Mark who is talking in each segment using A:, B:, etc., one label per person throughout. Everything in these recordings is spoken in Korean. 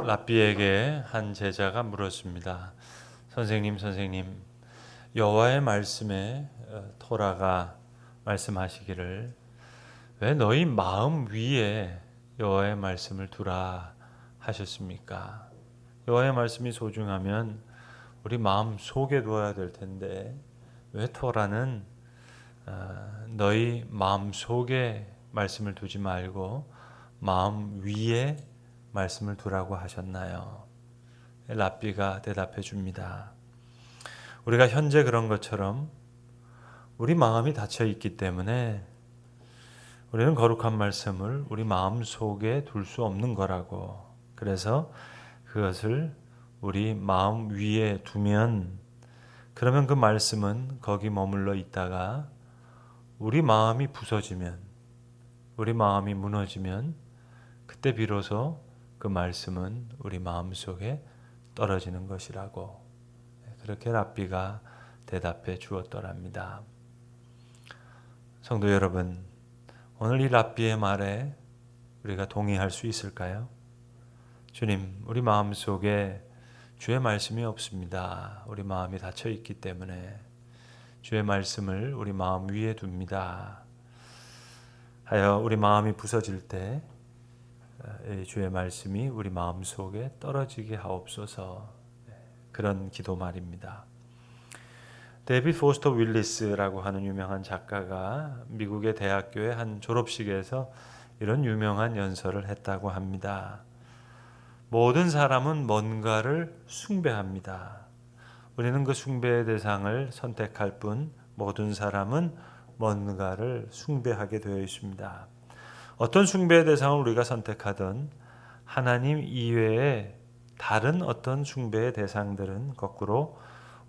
A: 랍비에게 한 제자가 물었습니다. 선생님, 여호와의 말씀에 토라가 말씀하시기를 왜 너희 마음 위에 여호와의 말씀을 두라 하셨습니까? 여호와의 말씀이 소중하면 우리 마음 속에 두어야 될 텐데 왜 토라는 너희 마음 속에 말씀을 두지 말고 마음 위에 말씀을 두라고 하셨나요? 랍비가 대답해 줍니다. 우리가 현재 그런 것처럼 우리 마음이 닫혀 있기 때문에 우리는 거룩한 말씀을 우리 마음 속에 둘 수 없는 거라고. 그래서 그것을 우리 마음 위에 두면 그러면 그 말씀은 거기 머물러 있다가 우리 마음이 부서지면 우리 마음이 무너지면 그때 비로소 그 말씀은 우리 마음 속에 떨어지는 것이라고. 그렇게 랍비가 대답해 주었더랍니다. 성도 여러분, 오늘 이 랍비의 말에 우리가 동의할 수 있을까요? 주님, 우리 마음 속에 주의 말씀이 없습니다. 우리 마음이 닫혀 있기 때문에 주의 말씀을 우리 마음 위에 둡니다. 하여 우리 마음이 부서질 때 주의 말씀이 우리 마음 속에 떨어지게 하옵소서. 그런 기도 말입니다. 데이비드 포스터 윌리스라고 하는 유명한 작가가 미국의 대학교의 한 졸업식에서 이런 유명한 연설을 했다고 합니다. 모든 사람은 뭔가를 숭배합니다. 우리는 그 숭배의 대상을 선택할 뿐 모든 사람은 뭔가를 숭배하게 되어 있습니다. 어떤 숭배의 대상을 우리가 선택하든 하나님 이외의 다른 어떤 숭배의 대상들은 거꾸로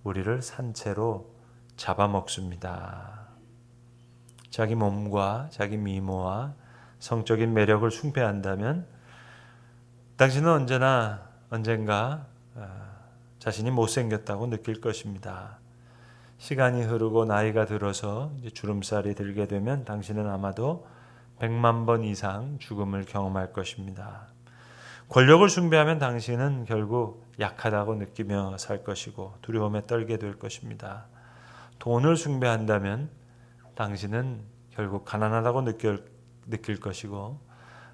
A: 우리를 산채로 잡아먹습니다. 자기 몸과 자기 미모와 성적인 매력을 숭배한다면 당신은 언젠가 자신이 못생겼다고 느낄 것입니다. 시간이 흐르고 나이가 들어서 이제 주름살이 들게 되면 당신은 아마도 100만 번 이상 죽음을 경험할 것입니다. 권력을 숭배하면 당신은 결국 약하다고 느끼며 살 것이고 두려움에 떨게 될 것입니다. 돈을 숭배한다면 당신은 결국 가난하다고 느낄 것이고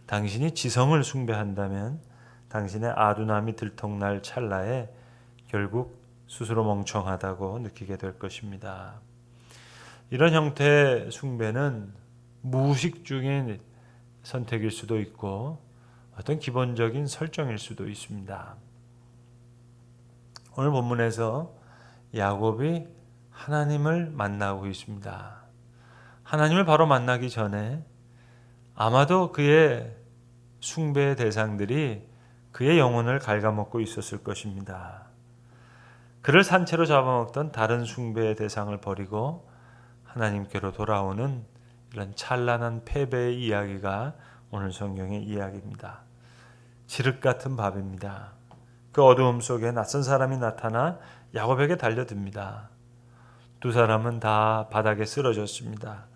A: 당신이 지성을 숭배한다면 당신의 아둔함이 들통날 찰나에 결국 스스로 멍청하다고 느끼게 될 것입니다. 이런 형태의 숭배는 무의식적인 선택일 수도 있고 어떤 기본적인 설정일 수도 있습니다. 오늘 본문에서 야곱이 하나님을 만나고 있습니다. 하나님을 바로 만나기 전에 아마도 그의 숭배의 대상들이 그의 영혼을 갉아먹고 있었을 것입니다. 그를 산채로 잡아먹던 다른 숭배의 대상을 버리고 하나님께로 돌아오는 이런 찬란한 패배의 이야기가 오늘 성경의 이야기입니다. 지륵 같은 밤입니다. 그 어두움 속에 낯선 사람이 나타나 야곱에게 달려듭니다. 두 사람은 다 바닥에 쓰러졌습니다.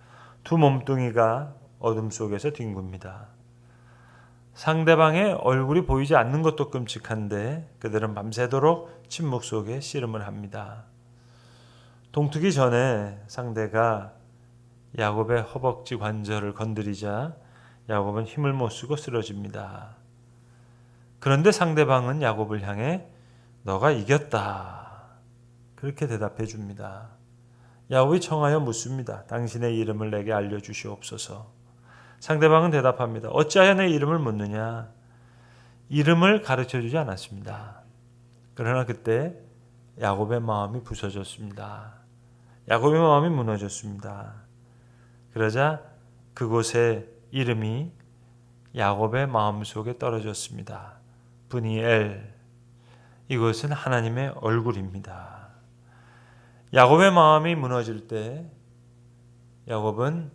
A: 두 몸뚱이가 어둠 속에서 뒹굽니다. 상대방의 얼굴이 보이지 않는 것도 끔찍한데 그들은 밤새도록 침묵 속에 씨름을 합니다. 동트기 전에 상대가 야곱의 허벅지 관절을 건드리자 야곱은 힘을 못 쓰고 쓰러집니다. 그런데 상대방은 야곱을 향해 너가 이겼다. 그렇게 대답해 줍니다. 야곱이 청하여 묻습니다. 당신의 이름을 내게 알려주시옵소서. 상대방은 대답합니다. 어찌하여 내 이름을 묻느냐? 이름을 가르쳐주지 않았습니다. 그러나 그때 야곱의 마음이 부서졌습니다. 야곱의 마음이 무너졌습니다. 그러자 그곳의 이름이 야곱의 마음속에 떨어졌습니다. 브니엘, 이것은 하나님의 얼굴입니다. 야곱의 마음이 무너질 때 야곱은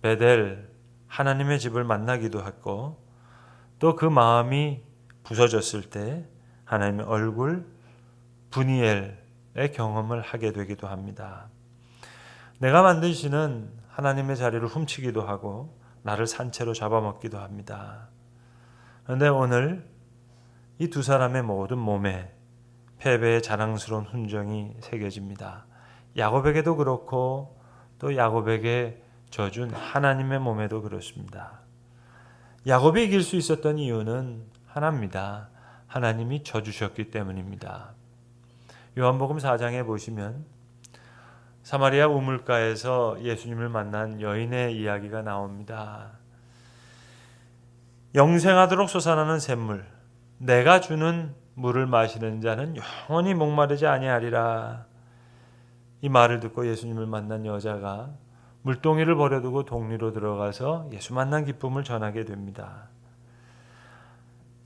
A: 베델, 하나님의 집을 만나기도 했고 또 그 마음이 부서졌을 때 하나님의 얼굴, 브니엘의 경험을 하게 되기도 합니다. 내가 만드시는 하나님의 자리를 훔치기도 하고 나를 산채로 잡아먹기도 합니다. 그런데 오늘 이 두 사람의 모든 몸에 패배의 자랑스러운 훈정이 새겨집니다. 야곱에게도 그렇고 또 야곱에게 져준 하나님의 몸에도 그렇습니다. 야곱이 이길 수 있었던 이유는 하나입니다. 하나님이 져주셨기 때문입니다. 요한복음 4장에 보시면 사마리아 우물가에서 예수님을 만난 여인의 이야기가 나옵니다. 영생하도록 솟아나는 샘물, 내가 주는 물을 마시는 자는 영원히 목마르지 아니하리라. 이 말을 듣고 예수님을 만난 여자가 물동이를 버려두고 동리로 들어가서 예수 만난 기쁨을 전하게 됩니다.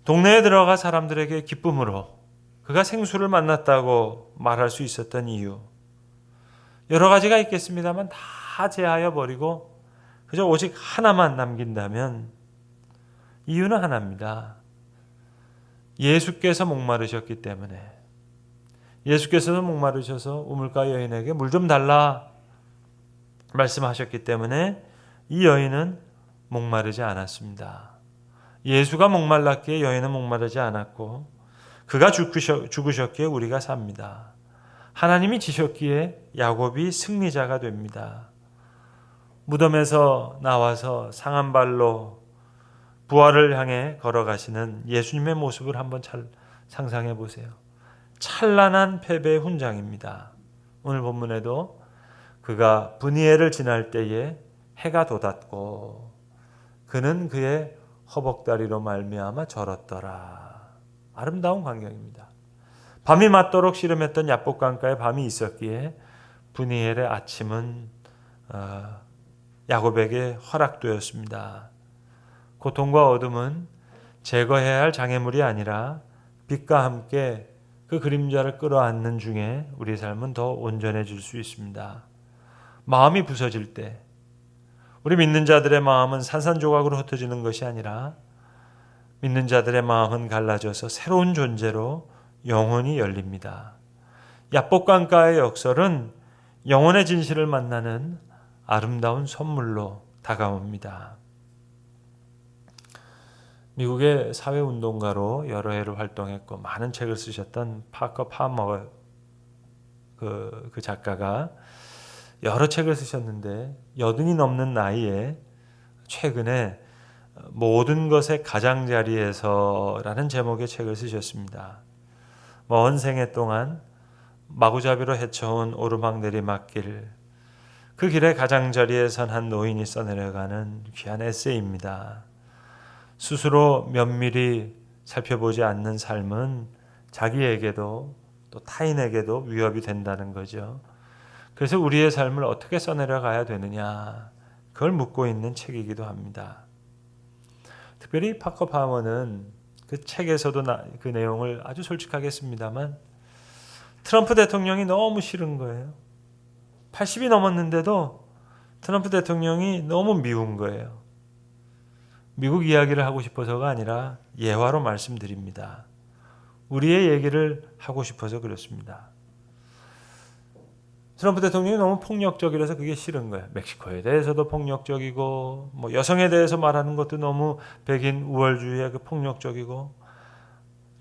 A: 동네에 들어가 사람들에게 기쁨으로 그가 생수를 만났다고 말할 수 있었던 이유, 여러 가지가 있겠습니다만 다 제하여 버리고 그저 오직 하나만 남긴다면 이유는 하나입니다. 예수께서 목마르셨기 때문에, 예수께서는 목마르셔서 우물가 여인에게 물 좀 달라 말씀하셨기 때문에 이 여인은 목마르지 않았습니다. 예수가 목말랐기에 여인은 목마르지 않았고, 그가 죽으셨기에 우리가 삽니다. 하나님이 지셨기에 야곱이 승리자가 됩니다. 무덤에서 나와서 상한 발로 부활을 향해 걸어가시는 예수님의 모습을 한번 상상해 보세요. 찬란한 패배의 훈장입니다. 오늘 본문에도 그가 브니엘을 지날 때에 해가 돋았고 그는 그의 허벅다리로 말미암아 절었더라. 아름다운 광경입니다. 밤이 맞도록 씨름했던 야복강가에 밤이 있었기에 브니엘의 아침은 야곱에게 허락되었습니다. 고통과 어둠은 제거해야 할 장애물이 아니라 빛과 함께 그 그림자를 끌어안는 중에 우리의 삶은 더 온전해질 수 있습니다. 마음이 부서질 때 우리 믿는 자들의 마음은 산산조각으로 흩어지는 것이 아니라 믿는 자들의 마음은 갈라져서 새로운 존재로 영혼이 열립니다. 야복강가의 역설은 영혼의 진실을 만나는 아름다운 선물로 다가옵니다. 미국의 사회운동가로 여러 해를 활동했고 많은 책을 쓰셨던 파커 파머 그 작가가 여러 책을 쓰셨는데 80이 넘는 나이에 최근에 모든 것의 가장자리에서라는 제목의 책을 쓰셨습니다. 먼 생애 동안 마구잡이로 헤쳐온 오르막내리막길, 그 길의 가장자리에 선 한 노인이 써내려가는 귀한 에세이입니다. 스스로 면밀히 살펴보지 않는 삶은 자기에게도 또 타인에게도 위협이 된다는 거죠. 그래서 우리의 삶을 어떻게 써내려가야 되느냐, 그걸 묻고 있는 책이기도 합니다. 특별히 파커 파머는 그 책에서도 그 내용을 아주 솔직하게 했습니다만 트럼프 대통령이 너무 싫은 거예요. 80이 넘었는데도 트럼프 대통령이 너무 미운 거예요. 미국 이야기를 하고 싶어서가 아니라 예화로 말씀드립니다. 우리의 얘기를 하고 싶어서 그렇습니다. 트럼프 대통령이 너무 폭력적이라서 그게 싫은 거예요. 멕시코에 대해서도 폭력적이고, 여성에 대해서 말하는 것도 너무 백인 우월주의의 그 폭력적이고,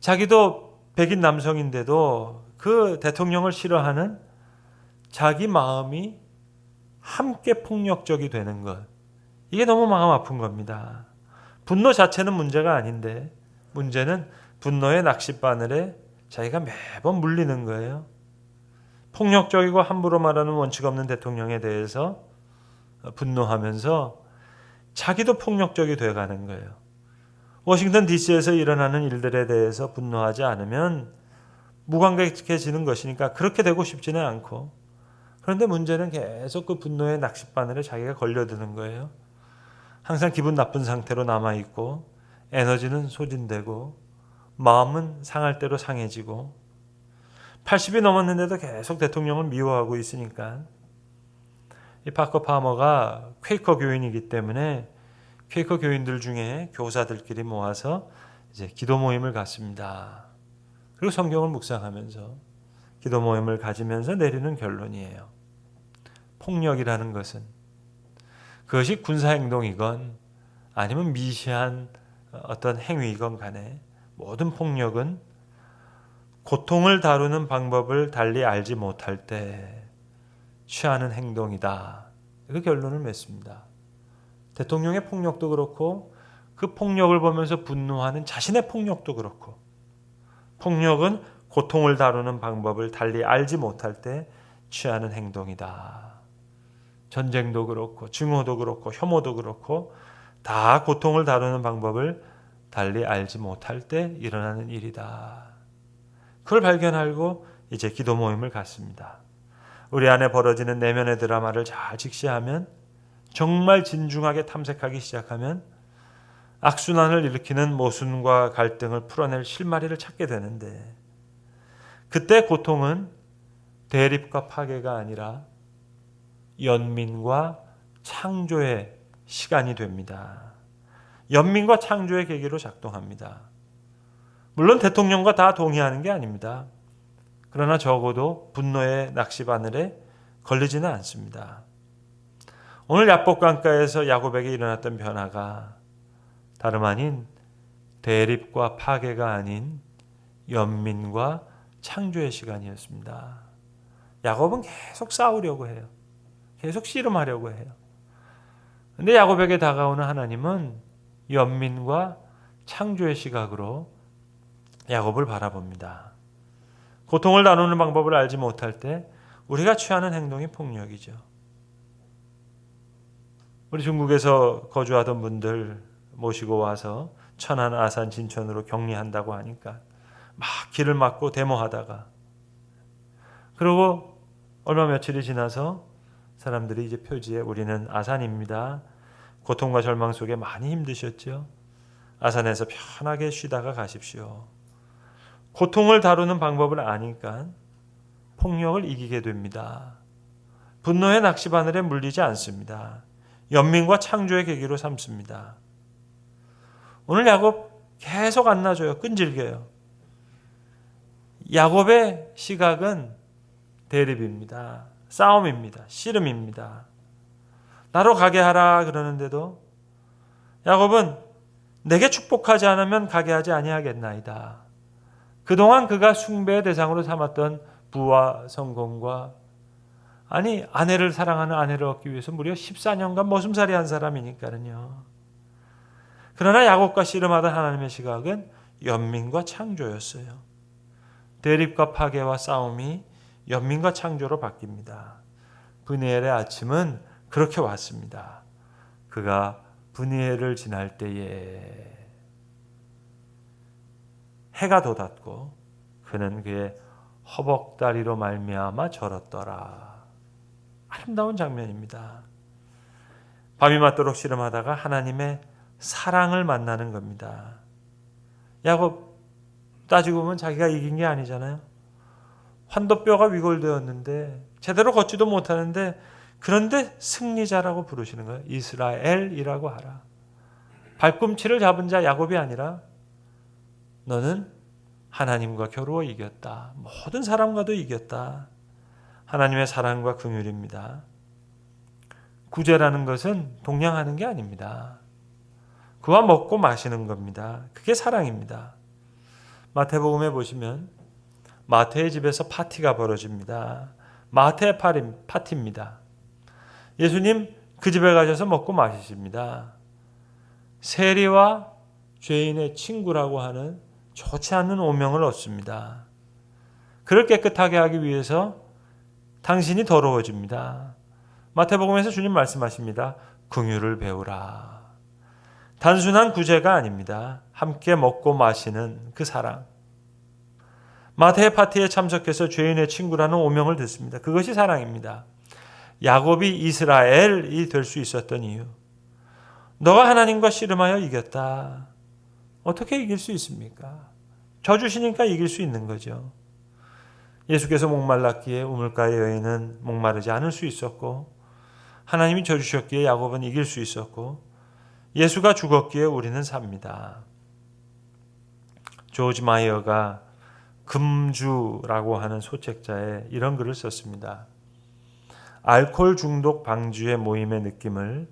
A: 자기도 백인 남성인데도 그 대통령을 싫어하는 자기 마음이 함께 폭력적이 되는 것, 이게 너무 마음 아픈 겁니다. 분노 자체는 문제가 아닌데 문제는 분노의 낚싯바늘에 자기가 매번 물리는 거예요. 폭력적이고 함부로 말하는 원칙 없는 대통령에 대해서 분노하면서 자기도 폭력적이 되어가는 거예요. 워싱턴 DC에서 일어나는 일들에 대해서 분노하지 않으면 무관객해지는 것이니까 그렇게 되고 싶지는 않고, 그런데 문제는 계속 그 분노의 낚싯바늘에 자기가 걸려드는 거예요. 항상 기분 나쁜 상태로 남아있고 에너지는 소진되고 마음은 상할 대로 상해지고 80이 넘었는데도 계속 대통령을 미워하고 있으니까 이 파커 파머가 퀘이커 교인이기 때문에 퀘이커 교인들 중에 교사들끼리 모아서 이제 기도 모임을 갖습니다. 그리고 성경을 묵상하면서 기도 모임을 가지면서 내리는 결론이에요. 폭력이라는 것은 그것이 군사행동이건 아니면 미시한 어떤 행위이건 간에 모든 폭력은 고통을 다루는 방법을 달리 알지 못할 때 취하는 행동이다. 그 결론을 맺습니다. 대통령의 폭력도 그렇고 그 폭력을 보면서 분노하는 자신의 폭력도 그렇고 폭력은 고통을 다루는 방법을 달리 알지 못할 때 취하는 행동이다. 전쟁도 그렇고 증오도 그렇고 혐오도 그렇고 다 고통을 다루는 방법을 달리 알지 못할 때 일어나는 일이다. 그걸 발견하고 이제 기도 모임을 갖습니다. 우리 안에 벌어지는 내면의 드라마를 잘 직시하면 정말 진중하게 탐색하기 시작하면 악순환을 일으키는 모순과 갈등을 풀어낼 실마리를 찾게 되는데 그때 고통은 대립과 파괴가 아니라 연민과 창조의 시간이 됩니다. 연민과 창조의 계기로 작동합니다. 물론 대통령과 다 동의하는 게 아닙니다. 그러나 적어도 분노의 낚시바늘에 걸리지는 않습니다. 오늘 야복강가에서 야곱에게 일어났던 변화가 다름 아닌 대립과 파괴가 아닌 연민과 창조의 시간이었습니다. 야곱은 계속 싸우려고 해요. 계속 씨름하려고 해요. 그런데 야곱에게 다가오는 하나님은 연민과 창조의 시각으로 야곱을 바라봅니다. 고통을 나누는 방법을 알지 못할 때 우리가 취하는 행동이 폭력이죠. 우리 중국에서 거주하던 분들 모시고 와서 천안, 아산, 진천으로 격리한다고 하니까 막 길을 막고 데모하다가 그리고 얼마 며칠이 지나서 사람들이 이제 표지에 우리는 아산입니다. 고통과 절망 속에 많이 힘드셨죠. 아산에서 편하게 쉬다가 가십시오. 고통을 다루는 방법을 아니까 폭력을 이기게 됩니다. 분노의 낚시바늘에 물리지 않습니다. 연민과 창조의 계기로 삼습니다. 오늘 야곱 계속 안 놔줘요. 끈질겨요. 야곱의 시각은 대립입니다. 싸움입니다. 씨름입니다. 나로 가게 하라 그러는데도 야곱은 내게 축복하지 않으면 가게 하지 아니하겠나이다. 그동안 그가 숭배의 대상으로 삼았던 부와 성공과 아내를 사랑하는 아내를 얻기 위해서 무려 14년간 머슴살이 한 사람이니까요. 그러나 야곱과 씨름하던 하나님의 시각은 연민과 창조였어요. 대립과 파괴와 싸움이 연민과 창조로 바뀝니다. 브니엘의 아침은 그렇게 왔습니다. 그가 브니엘을 지날 때에 해가 돋았고 그는 그의 허벅다리로 말미암아 절었더라. 아름다운 장면입니다. 밤이 맞도록 씨름하다가 하나님의 사랑을 만나는 겁니다. 야곱 따지고 보면 자기가 이긴 게 아니잖아요. 환도뼈가 위골되었는데 제대로 걷지도 못하는데 그런데 승리자라고 부르시는 거예요. 이스라엘이라고 하라. 발꿈치를 잡은 자 야곱이 아니라 너는 하나님과 겨루어 이겼다. 모든 사람과도 이겼다. 하나님의 사랑과 긍휼입니다. 구제라는 것은 동냥하는 게 아닙니다. 그와 먹고 마시는 겁니다. 그게 사랑입니다. 마태복음에 보시면 마태의 집에서 파티가 벌어집니다. 마태의 파티입니다. 예수님 그 집에 가셔서 먹고 마시십니다. 세리와 죄인의 친구라고 하는 좋지 않은 오명을 얻습니다. 그를 깨끗하게 하기 위해서 당신이 더러워집니다. 마태복음에서 주님 말씀하십니다. 긍휼을 배우라. 단순한 구제가 아닙니다. 함께 먹고 마시는 그 사랑. 마태의 파티에 참석해서 죄인의 친구라는 오명을 듣습니다. 그것이 사랑입니다. 야곱이 이스라엘이 될 수 있었던 이유. 너가 하나님과 씨름하여 이겼다. 어떻게 이길 수 있습니까? 저 주시니까 이길 수 있는 거죠. 예수께서 목말랐기에 우물가의 여인은 목마르지 않을 수 있었고 하나님이 저 주셨기에 야곱은 이길 수 있었고 예수가 죽었기에 우리는 삽니다. 조지 마이어가 금주라고 하는 소책자에 이런 글을 썼습니다. 알코올 중독 방주의 모임의 느낌을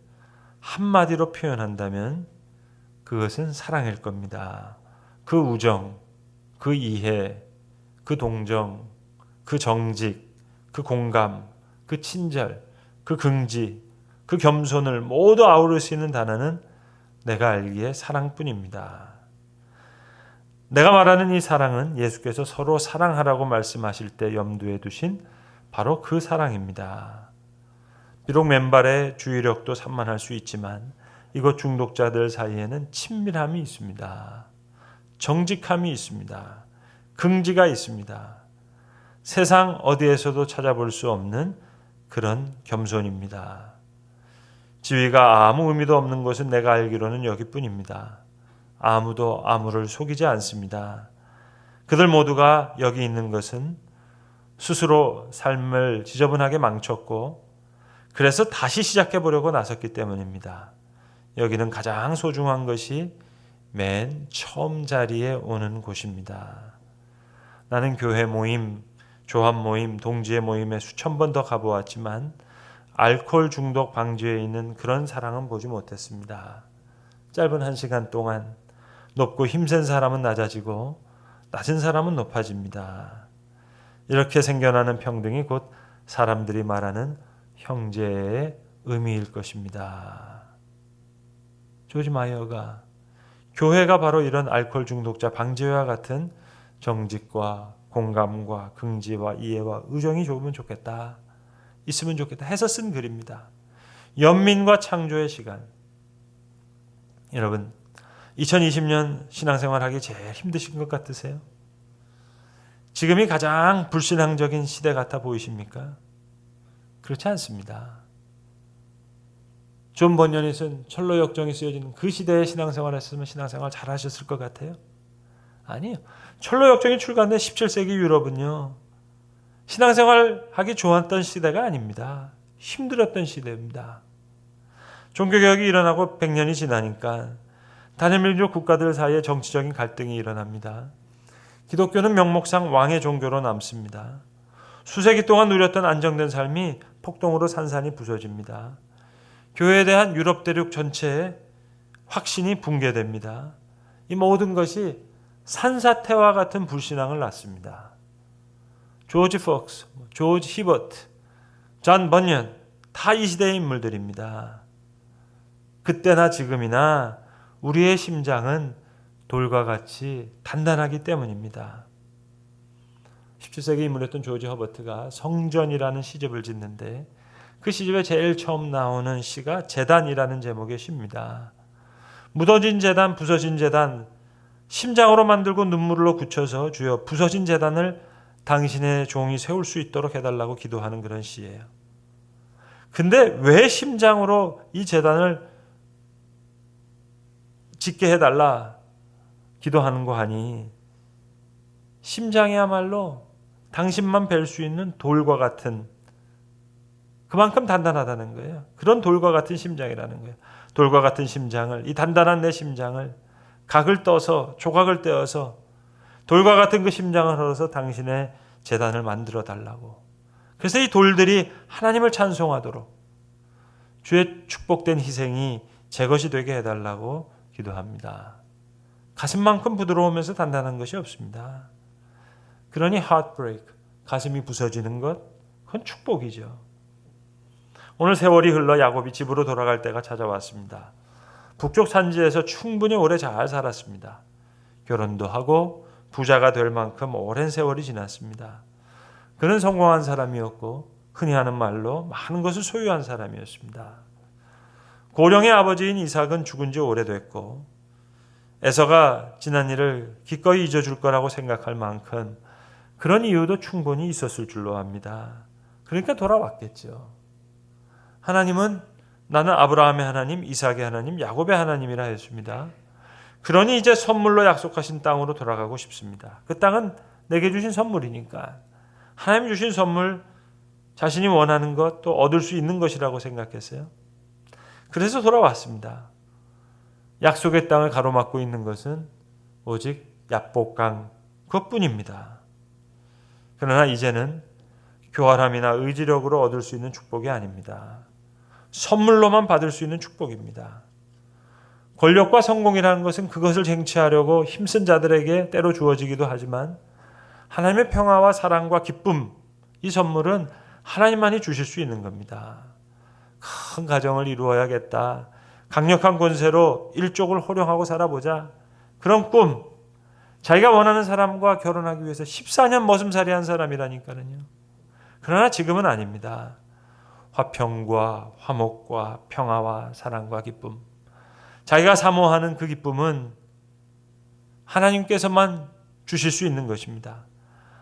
A: 한마디로 표현한다면 그것은 사랑일 겁니다. 그 우정, 그 이해, 그 동정, 그 정직, 그 공감, 그 친절, 그 긍지, 그 겸손을 모두 아우를 수 있는 단어는 내가 알기에 사랑뿐입니다. 내가 말하는 이 사랑은 예수께서 서로 사랑하라고 말씀하실 때 염두에 두신 바로 그 사랑입니다. 비록 맨발의 주의력도 산만할 수 있지만 이것 중독자들 사이에는 친밀함이 있습니다. 정직함이 있습니다. 긍지가 있습니다. 세상 어디에서도 찾아볼 수 없는 그런 겸손입니다. 지위가 아무 의미도 없는 것은 내가 알기로는 여기뿐입니다. 아무도 아무를 속이지 않습니다. 그들 모두가 여기 있는 것은 스스로 삶을 지저분하게 망쳤고 그래서 다시 시작해 보려고 나섰기 때문입니다. 여기는 가장 소중한 것이 맨 처음 자리에 오는 곳입니다. 나는 교회 모임, 조합 모임, 동지의 모임에 수천 번 더 가보았지만 알코올 중독 방지에 있는 그런 사랑은 보지 못했습니다. 짧은 1시간 동안 높고 힘센 사람은 낮아지고 낮은 사람은 높아집니다. 이렇게 생겨나는 평등이 곧 사람들이 말하는 형제의 의미일 것입니다. 조지 마이어가 교회가 바로 이런 알코올 중독자 방지와 같은 정직과 공감과 긍지와 이해와 의정이 좋으면 좋겠다. 있으면 좋겠다 해서 쓴 글입니다. 연민과 창조의 시간. 여러분 2020년 신앙생활 하기 제일 힘드신 것 같으세요? 지금이 가장 불신앙적인 시대 같아 보이십니까? 그렇지 않습니다. 존 번연이 쓴 철로 역정이 쓰여지는 그 시대에 신앙생활 했으면 신앙생활 잘 하셨을 것 같아요? 아니요. 철로 역정이 출간된 17세기 유럽은요. 신앙생활 하기 좋았던 시대가 아닙니다. 힘들었던 시대입니다. 종교개혁이 일어나고 100년이 지나니까 단일민족 국가들 사이에 정치적인 갈등이 일어납니다. 기독교는 명목상 왕의 종교로 남습니다. 수세기 동안 누렸던 안정된 삶이 폭동으로 산산이 부서집니다. 교회에 대한 유럽 대륙 전체의 확신이 붕괴됩니다. 이 모든 것이 산사태와 같은 불신앙을 낳습니다. 조지 폭스, 조지 히버트, 존 번연 다 이 시대의 인물들입니다. 그때나 지금이나 우리의 심장은 돌과 같이 단단하기 때문입니다. 17세기 인물이었던 조지 허버트가 성전이라는 시집을 짓는데 그 시집에 제일 처음 나오는 시가 제단이라는 제목의 시입니다. 무너진 제단, 부서진 제단, 심장으로 만들고 눈물로 굳혀서 주여 부서진 제단을 당신의 종이 세울 수 있도록 해달라고 기도하는 그런 시예요. 근데 왜 심장으로 이 제단을 짓게 해달라 기도하는 거 하니 심장이야말로 당신만 뵐 수 있는 돌과 같은 그만큼 단단하다는 거예요. 그런 돌과 같은 심장이라는 거예요. 돌과 같은 심장을 이 단단한 내 심장을 각을 떠서 조각을 떼어서 돌과 같은 그 심장을 헐어서 당신의 제단을 만들어 달라고. 그래서 이 돌들이 하나님을 찬송하도록 주의 축복된 희생이 제 것이 되게 해달라고 기도합니다. 가슴만큼 부드러우면서 단단한 것이 없습니다. 그러니 heartbreak, 가슴이 부서지는 것, 그건 축복이죠. 오늘 세월이 흘러 야곱이 집으로 돌아갈 때가 찾아왔습니다. 북쪽 산지에서 충분히 오래 잘 살았습니다. 결혼도 하고 부자가 될 만큼 오랜 세월이 지났습니다. 그는 성공한 사람이었고 흔히 하는 말로 많은 것을 소유한 사람이었습니다. 고령의 아버지인 이삭은 죽은 지 오래됐고 에서가 지난 일을 기꺼이 잊어줄 거라고 생각할 만큼 그런 이유도 충분히 있었을 줄로 압니다. 그러니까 돌아왔겠죠. 하나님은 나는 아브라함의 하나님, 이삭의 하나님, 야곱의 하나님이라 했습니다. 그러니 이제 선물로 약속하신 땅으로 돌아가고 싶습니다. 그 땅은 내게 주신 선물이니까 하나님 주신 선물 자신이 원하는 것 또 얻을 수 있는 것이라고 생각했어요. 그래서 돌아왔습니다. 약속의 땅을 가로막고 있는 것은 오직 야복강 그것뿐입니다. 그러나 이제는 교활함이나 의지력으로 얻을 수 있는 축복이 아닙니다. 선물로만 받을 수 있는 축복입니다. 권력과 성공이라는 것은 그것을 쟁취하려고 힘쓴 자들에게 때로 주어지기도 하지만 하나님의 평화와 사랑과 기쁨, 이 선물은 하나님만이 주실 수 있는 겁니다. 큰 가정을 이루어야겠다. 강력한 권세로 일족을 호령하고 살아보자. 그런 꿈, 자기가 원하는 사람과 결혼하기 위해서 14년 머슴살이 한 사람이라니까요. 그러나 지금은 아닙니다. 화평과 화목과 평화와 사랑과 기쁨, 자기가 사모하는 그 기쁨은 하나님께서만 주실 수 있는 것입니다.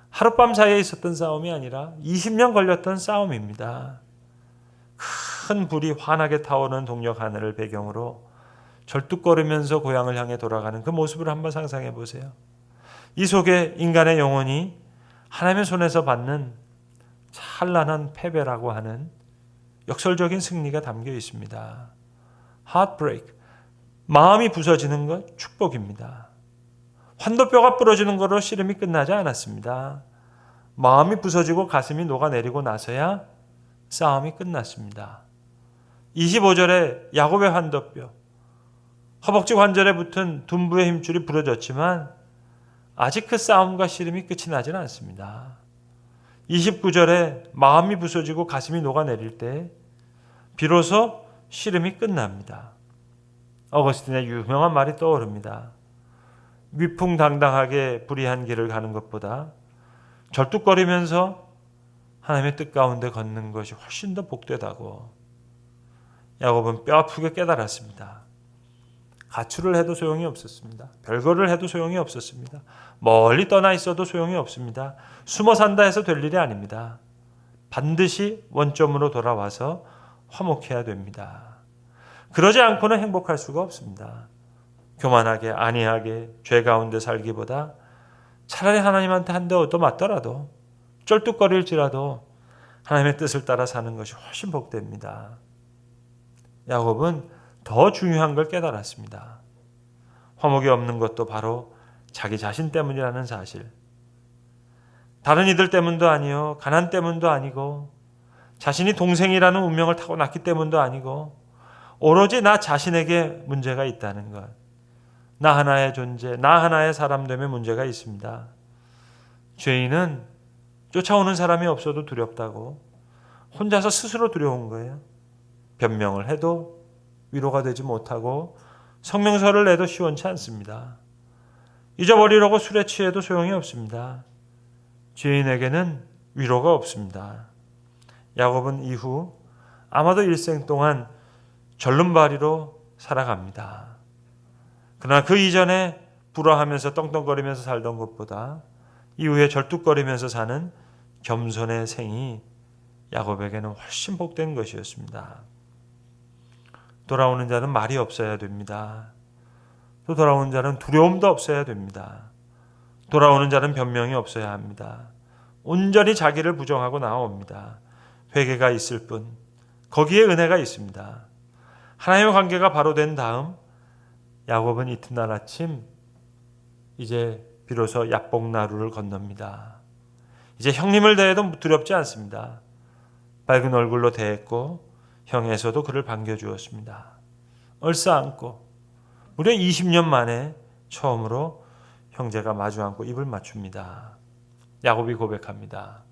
A: 하룻밤 사이에 있었던 싸움이 아니라 20년 걸렸던 싸움입니다. 큰 불이 환하게 타오르는 동력 하늘을 배경으로 절뚝거리면서 고향을 향해 돌아가는 그 모습을 한번 상상해 보세요. 이 속에 인간의 영혼이 하나님의 손에서 받는 찬란한 패배라고 하는 역설적인 승리가 담겨 있습니다. Heartbreak, 마음이 부서지는 것 축복입니다. 환도뼈가 부러지는 것으로 씨름이 끝나지 않았습니다. 마음이 부서지고 가슴이 녹아내리고 나서야 싸움이 끝났습니다. 25절에 야곱의 환도뼈, 허벅지 관절에 붙은 둔부의 힘줄이 부러졌지만 아직 그 싸움과 씨름이 끝이 나지는 않습니다. 29절에 마음이 부서지고 가슴이 녹아내릴 때 비로소 씨름이 끝납니다. 어거스틴의 유명한 말이 떠오릅니다. 위풍당당하게 불의한 길을 가는 것보다 절뚝거리면서 하나님의 뜻 가운데 걷는 것이 훨씬 더 복되다고. 야곱은 뼈아프게 깨달았습니다. 가출을 해도 소용이 없었습니다. 별거를 해도 소용이 없었습니다. 멀리 떠나 있어도 소용이 없습니다. 숨어 산다 해서 될 일이 아닙니다. 반드시 원점으로 돌아와서 화목해야 됩니다. 그러지 않고는 행복할 수가 없습니다. 교만하게 안이하게 죄 가운데 살기보다 차라리 하나님한테 한 대 얻어 맞더라도 쩔뚝거릴지라도 하나님의 뜻을 따라 사는 것이 훨씬 복됩니다. 야곱은 더 중요한 걸 깨달았습니다. 화목이 없는 것도 바로 자기 자신 때문이라는 사실. 다른 이들 때문도 아니요, 가난 때문도 아니고, 자신이 동생이라는 운명을 타고났기 때문도 아니고, 오로지 나 자신에게 문제가 있다는 것. 나 하나의 존재, 나 하나의 사람 되면 문제가 있습니다. 죄인은 쫓아오는 사람이 없어도 두렵다고 혼자서 스스로 두려운 거예요. 변명을 해도 위로가 되지 못하고 성명서를 내도 시원치 않습니다. 잊어버리려고 술에 취해도 소용이 없습니다. 죄인에게는 위로가 없습니다. 야곱은 이후 아마도 일생 동안 절름발이로 살아갑니다. 그러나 그 이전에 불화하면서 떵떵거리면서 살던 것보다 이후에 절뚝거리면서 사는 겸손의 생이 야곱에게는 훨씬 복된 것이었습니다. 돌아오는 자는 말이 없어야 됩니다. 또 돌아오는 자는 두려움도 없어야 됩니다. 돌아오는 자는 변명이 없어야 합니다. 온전히 자기를 부정하고 나옵니다. 회개가 있을 뿐 거기에 은혜가 있습니다. 하나님의 관계가 바로 된 다음 야곱은 이튿날 아침 이제 비로소 야복나루를 건넙니다. 이제 형님을 대해도 두렵지 않습니다. 밝은 얼굴로 대했고 형에서도 그를 반겨주었습니다. 얼싸안고 무려 20년 만에 처음으로 형제가 마주 앉고 입을 맞춥니다. 야곱이 고백합니다.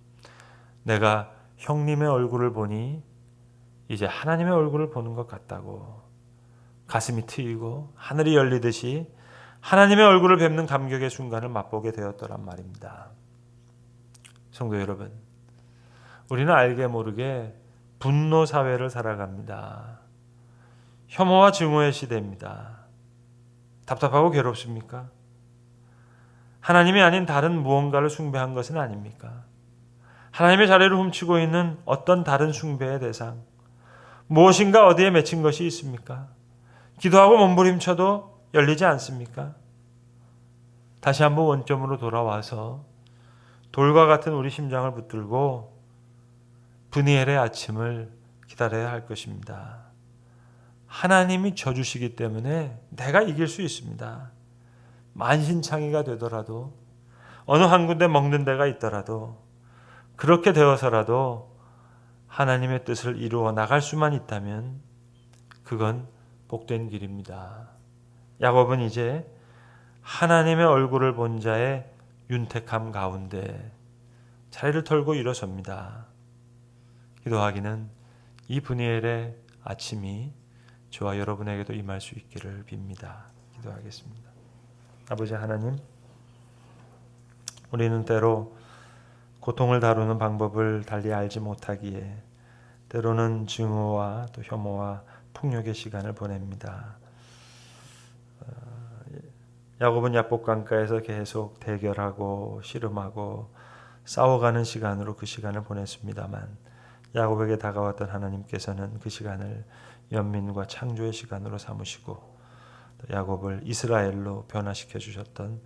A: 내가 형님의 얼굴을 보니 이제 하나님의 얼굴을 보는 것 같다고. 가슴이 트이고 하늘이 열리듯이 하나님의 얼굴을 뵙는 감격의 순간을 맛보게 되었더란 말입니다. 성도 여러분, 우리는 알게 모르게 분노 사회를 살아갑니다. 혐오와 증오의 시대입니다. 답답하고 괴롭습니까? 하나님이 아닌 다른 무언가를 숭배한 것은 아닙니까? 하나님의 자리를 훔치고 있는 어떤 다른 숭배의 대상, 무엇인가 어디에 맺힌 것이 있습니까? 기도하고 몸부림쳐도 열리지 않습니까? 다시 한번 원점으로 돌아와서 돌과 같은 우리 심장을 붙들고 브니엘의 아침을 기다려야 할 것입니다. 하나님이 져주시기 때문에 내가 이길 수 있습니다. 만신창이가 되더라도 어느 한 군데 먹는 데가 있더라도 그렇게 되어서라도 하나님의 뜻을 이루어 나갈 수만 있다면 그건 복된 길입니다. 야곱은 이제 하나님의 얼굴을 본 자의 윤택함 가운데 자리를 털고 일어섭니다. 기도하기는 이 분이엘의 아침이 저와 여러분에게도 임할 수 있기를 빕니다. 기도하겠습니다. 아버지 하나님, 우리는 때로 고통을 다루는 방법을 달리 알지 못하기에 때로는 증오와 또 혐오와 폭력의 시간을 보냅니다. 야곱은 야복강가에서 계속 대결하고 씨름하고 싸워가는 시간으로 그 시간을 보냈습니다만 야곱에게 다가왔던 하나님께서는 그 시간을 연민과 창조의 시간으로 삼으시고 야곱을 이스라엘로 변화시켜 주셨던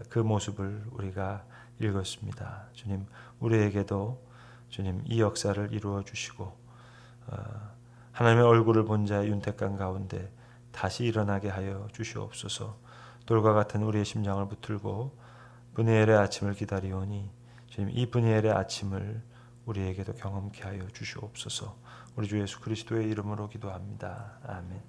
A: 그 모습을 우리가 읽었습니다. 주님, 우리에게도 주님 이 역사를 이루어 주시고 하나님의 얼굴을 본 자의 윤택감 가운데 다시 일어나게 하여 주시옵소서. 돌과 같은 우리의 심장을 붙들고 분이엘의 아침을 기다리오니 주님 이 분이엘의 아침을 우리에게도 경험케 하여 주시옵소서. 우리 주 예수 그리스도의 이름으로 기도합니다. 아멘.